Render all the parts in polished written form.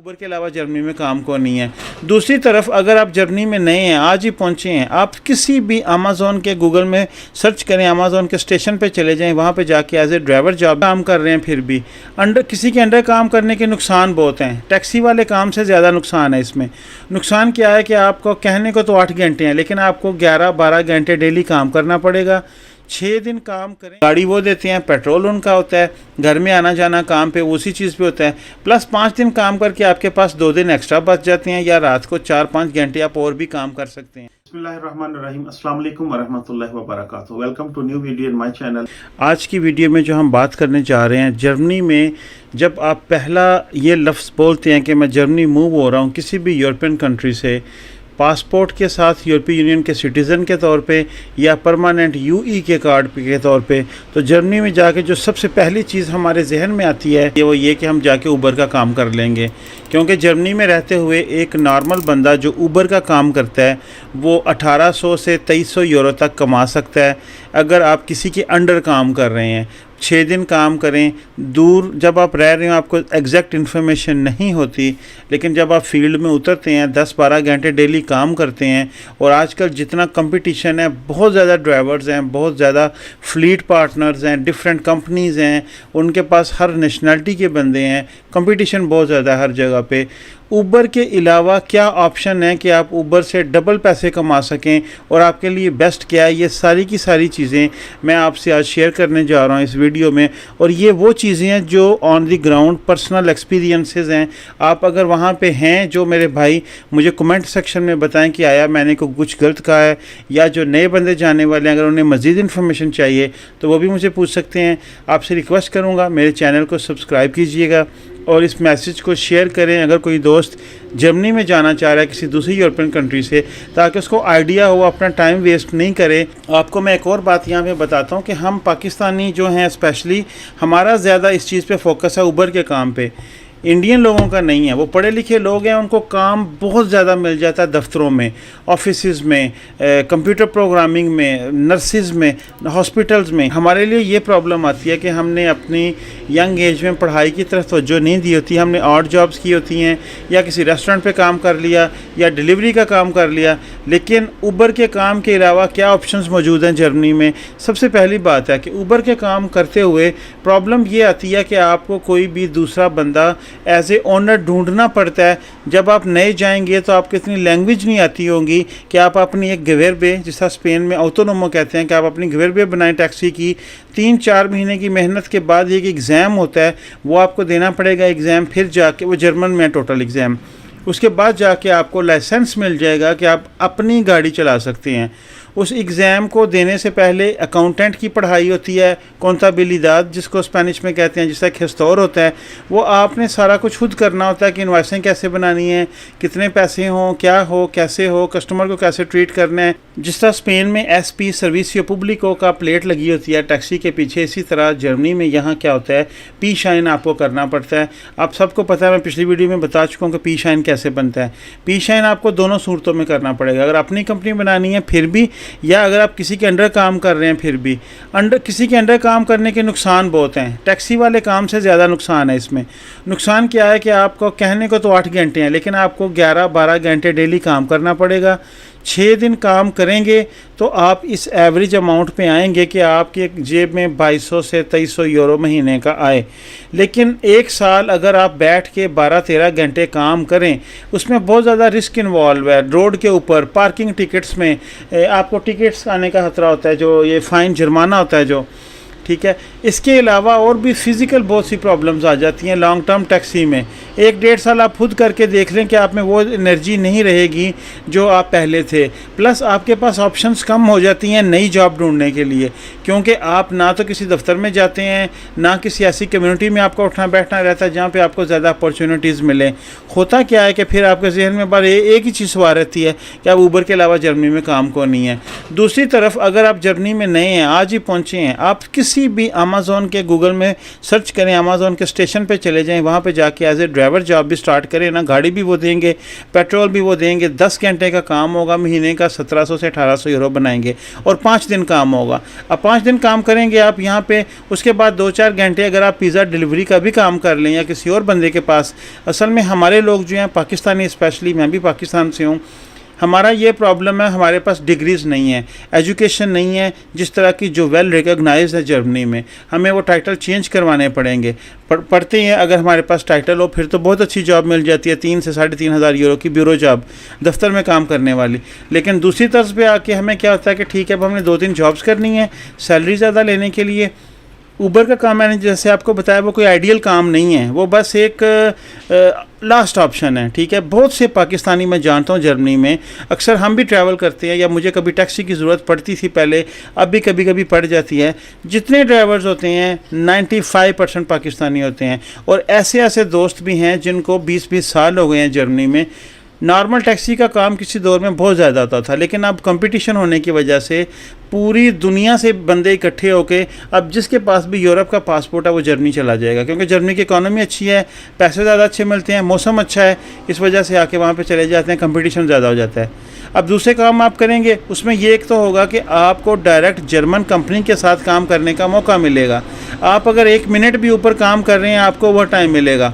Uber के अलावा Germany में काम को नहीं है। दूसरी तरफ अगर आप जर्मनी में नए हैं, आज ही पहुंचे हैं, आप किसी भी अमेज़ॉन के गूगल में सर्च करें, अमेज़ॉन के स्टेशन पे चले जाएं, वहाँ पे जाके एज ए ड्राइवर जॉब काम कर रहे हैं, फिर भी किसी के अंडर काम करने के नुकसान बहुत हैं। टैक्सी वाले काम से ज़्यादा नुकसान है इसमें। नुकसान क्या है कि आपको कहने को तो 8 घंटे हैं, लेकिन आपको 11-12 घंटे डेली काम करना पड़ेगा। 6 दिन काम करें, गाड़ी वो देते हैं, पेट्रोल उनका होता है, घर में आना जाना काम पे उसी चीज़ पे होता है, प्लस 5 दिन काम करके आपके पास 2 दिन एक्स्ट्रा बच जाते हैं, या रात को 4-5 घंटे आप और भी काम कर सकते हैं। बिस्मिल्लाहिर्रहमानिर्रहीम, अस्सलाम वालेकुम वरहमतुल्लाहि वबरकातुहू। Welcome to new video in my channel. आज की वीडियो में जो हम बात करने जा रहे हैं, जर्मनी में जब आप पहला ये लफ्ज़ बोलते हैं कि मैं जर्मनी मूव हो रहा हूँ किसी भी यूरोपियन कंट्री से, पासपोर्ट के साथ यूरोपीय यूनियन के सिटीज़न के तौर पे या परमानेंट यूई के कार्ड के तौर पे, तो जर्मनी में जाके जो सबसे पहली चीज़ हमारे जहन में आती है वो ये कि हम जाके ऊबर का काम कर लेंगे। क्योंकि जर्मनी में रहते हुए एक नॉर्मल बंदा जो ऊबर का काम करता है वो 1800 से 2300 यूरो तक कमा सकता है अगर आप किसी के अंडर काम कर रहे हैं। 6 दिन काम करें, दूर जब आप रह रहे हो आपको एग्जैक्ट इन्फॉर्मेशन नहीं होती, लेकिन जब आप फील्ड में उतरते हैं 10-12 घंटे डेली काम करते हैं, और आजकल जितना कंपटीशन है, बहुत ज़्यादा ड्राइवर्स हैं, बहुत ज़्यादा फ्लीट पार्टनर्स हैं, डिफरेंट कंपनीज़ हैं, उनके पास हर नेशनलिटी के बंदे हैं, कंपटीशन बहुत ज़्यादा हर जगह पे। ऊबर के अलावा क्या ऑप्शन है कि आप ऊबर से डबल पैसे कमा सकें और आपके लिए बेस्ट क्या है, ये सारी की सारी चीज़ें मैं आपसे आज शेयर करने जा रहा हूँ इस वीडियो में। और ये वो चीज़ें हैं जो on the ground personal experiences हैं। आप अगर वहाँ पे हैं, जो मेरे भाई मुझे कमेंट सेक्शन में बताएं कि आया मैंने को कुछ गलत कहा है, या जो नए बंदे जाने वाले हैं अगर उन्हें मज़ीद इन्फॉर्मेशन चाहिए तो वो भी मुझे पूछ सकते हैं। आपसे रिक्वेस्ट करूँगा मेरे चैनल को सब्सक्राइब कीजिएगा और इस मैसेज को शेयर करें अगर कोई दोस्त जर्मनी में जाना चाह रहा है किसी दूसरी यूरोपियन कंट्री से, ताकि उसको आइडिया हो, अपना टाइम वेस्ट नहीं करे। आपको मैं एक और बात यहाँ पे बताता हूँ कि हम पाकिस्तानी जो हैं स्पेशली, हमारा ज़्यादा इस चीज़ पे फोकस है ऊबर के काम पे। इंडियन लोगों का नहीं है, वो पढ़े लिखे लोग हैं, उनको काम बहुत ज़्यादा मिल जाता है दफ्तरों में, ऑफिसेज़ में, कंप्यूटर प्रोग्रामिंग में, नर्सिस में, हॉस्पिटल्स में। हमारे लिए ये प्रॉब्लम आती है कि हमने अपनी यंग एज में पढ़ाई की तरफ तवज्जो नहीं दी होती, हमने ऑड जॉब्स की होती हैं, या किसी रेस्टोरेंट पे काम कर लिया, या डिलीवरी का काम कर लिया। लेकिन ऊबर के काम के अलावा क्या ऑप्शंस मौजूद हैं जर्मनी में? सबसे पहली बात है कि ऊबर के काम करते हुए प्रॉब्लम ये आती है कि आपको कोई भी दूसरा बंदा एज ए ओनर ढूंढना पड़ता है। जब आप नए जाएंगे तो आपको इतनी लैंग्वेज नहीं आती होंगी कि आप अपनी एक गवेरबे, जिसका स्पेन में ऑटोनोमो कहते हैं, कि आप अपनी गवेरबे बनाएं टैक्सी की। 3-4 महीने की मेहनत के बाद एक एग्ज़ाम होता है, वो आपको देना पड़ेगा एग्ज़ाम, फिर जाके वो जर्मन में टोटल एग्ज़ाम, उसके बाद जाके आपको लाइसेंस मिल जाएगा कि आप अपनी गाड़ी चला सकते हैं। उस एग्ज़ाम को देने से पहले अकाउंटेंट की पढ़ाई होती है, कोंताबिलिदाद जिसको स्पेनिश में कहते हैं, जिसका खिस्तौर होता है। वो आपने सारा कुछ खुद करना होता है कि इनवॉइसें कैसे बनानी है, कितने पैसे हों, क्या हो, कैसे हो, कस्टमर को कैसे ट्रीट करना है। जिस तरह स्पेन में SP सर्विसियो पब्लिको का प्लेट लगी होती है टैक्सी के पीछे, इसी तरह जर्मनी में यहाँ क्या होता है, पी शाइन आपको करना पड़ता है। आप सबको पता है, मैं पिछली वीडियो में बता चुका हूँ कि पी शाइन कैसे बनता है। पी शाइन आपको दोनों सूरतों में करना पड़ेगा, अगर अपनी कंपनी बनानी है फिर भी, या अगर आप किसी के अंडर काम कर रहे हैं फिर भी। किसी के अंडर काम करने के नुकसान बहुत हैं, टैक्सी वाले काम से ज़्यादा नुकसान है इसमें। नुकसान क्या है कि आपको कहने को तो 8 घंटे हैं, लेकिन आपको 11-12 घंटे डेली काम करना पड़ेगा। 6 दिन काम करेंगे तो आप इस एवरेज अमाउंट पे आएंगे कि आपकी जेब में 2200 से 2300 यूरो महीने का आए। लेकिन 1 साल अगर आप बैठ के 12-13 घंटे काम करें, उसमें बहुत ज़्यादा रिस्क इन्वॉल्व है। रोड के ऊपर पार्किंग टिकट्स में आपको टिकट्स आने का खतरा होता है, जो ये फ़ाइन जुर्माना होता है जो, ठीक है। इसके अलावा और भी फ़िज़िकल बहुत सी प्रॉब्लम्स आ जाती हैं लॉन्ग टर्म टैक्सी में। 1-1.5 साल आप खुद करके देख लें कि आप में वो एनर्जी नहीं रहेगी जो आप पहले थे। प्लस आपके पास ऑप्शंस कम हो जाती हैं नई जॉब ढूंढने के लिए, क्योंकि आप ना तो किसी दफ्तर में जाते हैं, ना किसी ऐसी कम्युनिटी में आपका उठना बैठना रहता है जहाँ पे आपको ज़्यादा अपॉर्चुनिटीज़ मिलें। होता क्या है कि फिर आपके जहन में बार एक ही चीज़ सवार रहती है कि आप ऊबर के अलावा जर्मनी में काम को नहीं है। दूसरी तरफ अगर आप जर्मनी में नए हैं, आज ही पहुँचे हैं, आप किसी किसी भी अमेज़ॉन के गूगल में सर्च करें, अमेज़ॉन के स्टेशन पे चले जाएं, वहाँ पे जाके एज ए ड्राइवर जॉब भी स्टार्ट करें ना। गाड़ी भी वो देंगे, पेट्रोल भी वो देंगे। 10 घंटे का काम होगा, महीने का 1700 से 1800 यूरो बनाएंगे और 5 दिन काम होगा। अब 5 दिन काम करेंगे आप यहाँ पे, उसके बाद 2-4 घंटे अगर आप पिज़्ज़ा डिलीवरी का भी काम कर लें या किसी और बंदे के पास। असल में हमारे लोग जो हैं पाकिस्तानी, स्पेशली मैं भी पाकिस्तान से हूँ, हमारा ये प्रॉब्लम है, हमारे पास डिग्रीज़ नहीं है, एजुकेशन नहीं है जिस तरह की जो वेल रिकॉग्नाइज्ड है जर्मनी में। हमें वो टाइटल चेंज करवाने पड़ेंगे। पढ़ते हैं, अगर हमारे पास टाइटल हो फिर तो बहुत अच्छी जॉब मिल जाती है, 3 से 3500 यूरो की ब्यूरो जॉब, दफ्तर में काम करने वाली। लेकिन दूसरी तरफ पे आके हमें क्या होता है कि ठीक है, अब हमने 2-3 जॉब्स करनी है सैलरी ज़्यादा लेने के लिए। ऊबर का काम मैंने जैसे आपको बताया वो कोई आइडियल काम नहीं है, वो बस एक लास्ट ऑप्शन है। ठीक है, बहुत से पाकिस्तानी मैं जानता हूँ जर्मनी में, अक्सर हम भी ट्रैवल करते हैं या मुझे कभी टैक्सी की ज़रूरत पड़ती थी पहले, अब भी कभी कभी पड़ जाती है। जितने ड्राइवर्स होते हैं 95% पाकिस्तानी होते हैं, और ऐसे ऐसे दोस्त भी हैं जिनको 20-20 साल हो गए हैं जर्मनी में। नॉर्मल टैक्सी का काम किसी दौर में बहुत ज़्यादा होता था, लेकिन अब कंपटीशन होने की वजह से पूरी दुनिया से बंदे इकट्ठे होके अब जिसके पास भी यूरोप का पासपोर्ट है वो जर्मनी चला जाएगा, क्योंकि जर्मनी की इकॉनमी अच्छी है, पैसे ज़्यादा अच्छे मिलते हैं, मौसम अच्छा है, इस वजह से आके वहाँ पे चले जाते हैं, कंपटीशन ज़्यादा हो जाता है। अब दूसरे काम आप करेंगे, उसमें ये एक तो होगा कि आपको डायरेक्ट जर्मन कंपनी के साथ काम करने का मौका मिलेगा। आप अगर 1 मिनट भी ऊपर काम कर रहे हैं आपको ओवर टाइम मिलेगा।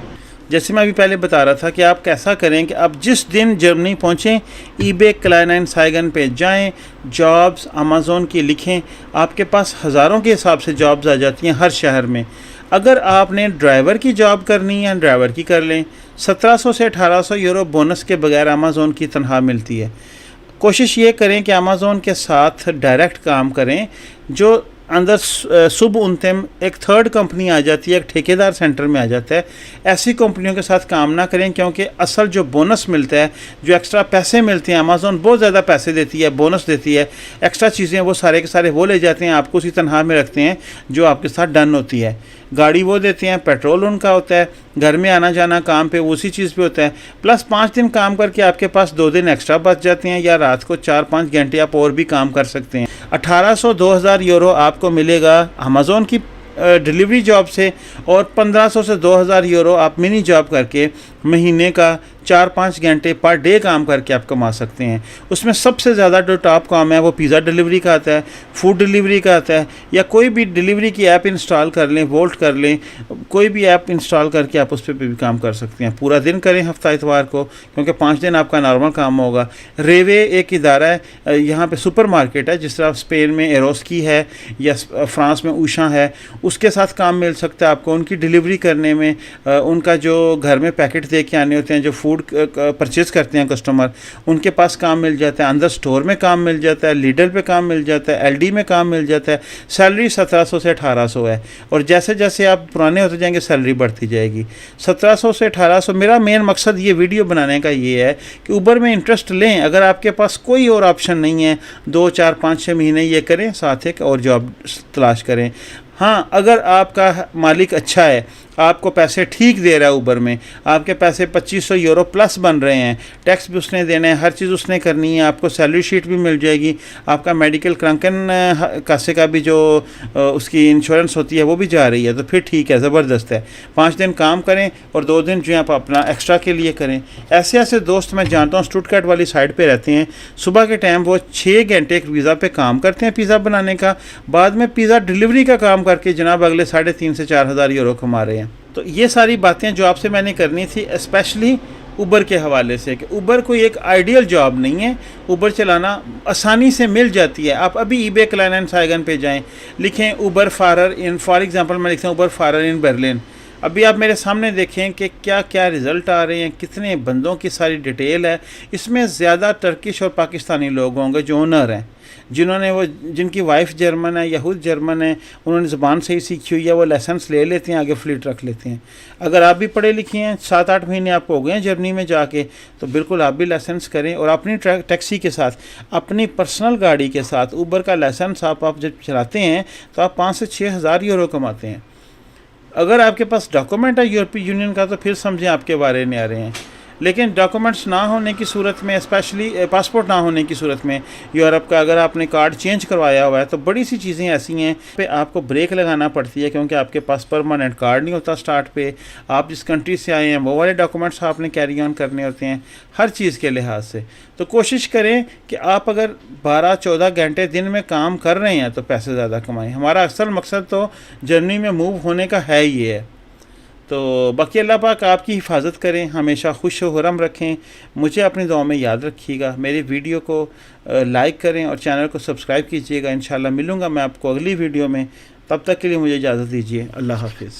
जैसे मैं अभी पहले बता रहा था कि आप कैसा करें कि आप जिस दिन जर्मनी पहुँचें ईबे क्लाइनेंसाइगन पे जाएं, जॉब्स अमेज़ॉन की लिखें, आपके पास हज़ारों के हिसाब से जॉब्स आ जाती हैं हर शहर में। अगर आपने ड्राइवर की जॉब करनी है ड्राइवर की कर लें, 1700 से 1800 यूरो बोनस के बगैर अमेज़ॉन की तनख्वाह मिलती है। कोशिश ये करें कि अमेज़ॉन के साथ डायरेक्ट काम करें, जो अंदर शुभ उनतम एक थर्ड कंपनी आ जाती है, एक ठेकेदार सेंटर में आ जाता है। ऐसी कंपनियों के साथ काम ना करें, क्योंकि असल जो बोनस मिलता है, जो एक्स्ट्रा पैसे मिलते हैं, अमेज़ॉन बहुत ज़्यादा पैसे देती है, बोनस देती है, एक्स्ट्रा चीज़ें वो सारे के सारे वो ले जाते हैं, आपको उसी तनख्वाह में रखते हैं जो आपके साथ डन होती है। गाड़ी वो देते हैं, पेट्रोल उनका होता है, घर में आना जाना काम पे उसी चीज़ पे होता है, प्लस 5 दिन काम करके आपके पास 2 दिन एक्स्ट्रा बच जाते हैं, या रात को 4-5 घंटे आप और भी काम कर सकते हैं। 1800-2000 यूरो आपको मिलेगा अमेज़ॉन की डिलीवरी जॉब से, और 1500 से 2000 यूरो आप मिनी जॉब करके महीने का 4-5 घंटे पर डे काम करके आप कमा सकते हैं। उसमें सबसे ज़्यादा जो टॉप काम है वो पिज़्ज़ा डिलीवरी का आता है, फूड डिलीवरी का आता है, या कोई भी डिलीवरी की ऐप इंस्टॉल कर लें, वोल्ट कर लें, कोई भी ऐप इंस्टॉल करके आप उस पर भी काम कर सकते हैं। पूरा दिन करें हफ्ता इतवार को, क्योंकि 5 दिन आपका नॉर्मल काम होगा। रेवे एक इदारा है, यहाँ पे सुपर मार्केट है, जिस तरह स्पेन में एरोस्की है या फ्रांस में ऊषा है, उसके साथ काम मिल सकता है आपको। उनकी डिलीवरी करने में, उनका जो घर में पैकेट दे के आने होते हैं, जो फूड परचेज़ करते हैं कस्टमर, उनके पास काम मिल जाता है। अंदर स्टोर में काम मिल जाता है, लीडर पे काम मिल जाता है, एलडी में काम मिल जाता है। सैलरी 1700 से 1800 है, और जैसे जैसे आप पुराने होते जाएंगे सैलरी बढ़ती जाएगी। 1700 से 1800। मेरा मेन मकसद ये वीडियो बनाने का ये है कि ऊबर में इंटरेस्ट लें। अगर आपके पास कोई और ऑप्शन नहीं है, 2, 4, 5, 6 महीने ये करें, साथ एक और जॉब तलाश करें। हाँ, अगर आपका मालिक अच्छा है, आपको पैसे ठीक दे रहा है, ऊबर में आपके पैसे 2500 यूरो प्लस बन रहे हैं, टैक्स भी उसने देना है, हर चीज़ उसने करनी है, आपको सैलरी शीट भी मिल जाएगी, आपका मेडिकल क्रंकन कासे का भी जो उसकी इंश्योरेंस होती है वो भी जा रही है, तो फिर ठीक है, ज़बरदस्त है। 5 दिन काम करें और 2 दिन जो है आप अपना एक्स्ट्रा के लिए करें। ऐसे ऐसे दोस्त मैं जानता हूँ, स्टुटगार्ट वाली साइड पर रहते हैं, सुबह के टाइम वो 6 घंटे एक वीज़ा पे काम करते हैं पिज़्ज़ा बनाने का, बाद में पिज़्ज़ा डिलीवरी का काम करके जनाब अगले 3,500 से 4,000 यूरो कमा रहे हैं। तो ये सारी बातें जो आपसे मैंने करनी थी, स्पेशली ऊबर के हवाले से, कि ऊबर कोई एक आइडियल जॉब नहीं है, ऊबर चलाना आसानी से मिल जाती है। आप अभी ईबे क्लाइनेंसाइगन पे जाएं, लिखें ऊबर फारर इन, फॉर एग्जांपल मैं लिखता हूँ ऊबर फारर इन बर्लिन। अभी आप मेरे सामने देखें कि क्या क्या रिज़ल्ट आ रहे हैं, कितने बंदों की सारी डिटेल है। इसमें ज़्यादा टर्किश और पाकिस्तानी लोग होंगे जो ओनर हैं, जिन्होंने वो, जिनकी वाइफ जर्मन है या खुद जर्मन है, उन्होंने ज़बान सही सीखी हुई है, वो लाइसेंस ले लेते हैं, आगे फ्लीट रख लेते हैं। अगर आप भी पढ़े लिखे हैं, 7-8 महीने आपको हो गए हैं जर्मनी में जाके, तो बिल्कुल आप भी लाइसेंस करें, और अपनी टैक्सी के साथ, अपनी पर्सनल गाड़ी के साथ ऊबर का लाइसेंस आप जब चलाते हैं तो आप 5 से 6 हज़ार यूरो कमाते हैं। अगर आपके पास डॉक्यूमेंट है यूरोपीय यूनियन का, तो फिर समझें आपके बारे में आ रहे हैं। लेकिन डॉक्यूमेंट्स ना होने की सूरत में, स्पेशली पासपोर्ट ना होने की सूरत में यूरोप का, अगर आपने कार्ड चेंज करवाया हुआ है तो बड़ी सी चीज़ें ऐसी हैं पे आपको ब्रेक लगाना पड़ती है, क्योंकि आपके पास परमानेंट कार्ड नहीं होता स्टार्ट पे। आप जिस कंट्री से आए हैं वो वाले डॉक्यूमेंट्स आपने कैरी ऑन करने होते हैं हर चीज़ के लिहाज से। तो कोशिश करें कि आप अगर 12-14 घंटे दिन में काम कर रहे हैं तो पैसे ज़्यादा कमाएं। हमारा असल मकसद तो जर्नी में मूव होने का है ही है। तो बाकी अल्लाह पाक आपकी हिफाजत करें, हमेशा खुश व खुर्रम रखें। मुझे अपनी दुआ में याद रखिएगा। मेरी वीडियो को लाइक करें और चैनल को सब्सक्राइब कीजिएगा। इंशाल्लाह मिलूँगा मैं आपको अगली वीडियो में। तब तक के लिए मुझे इजाज़त दीजिए। अल्लाह हाफिज़।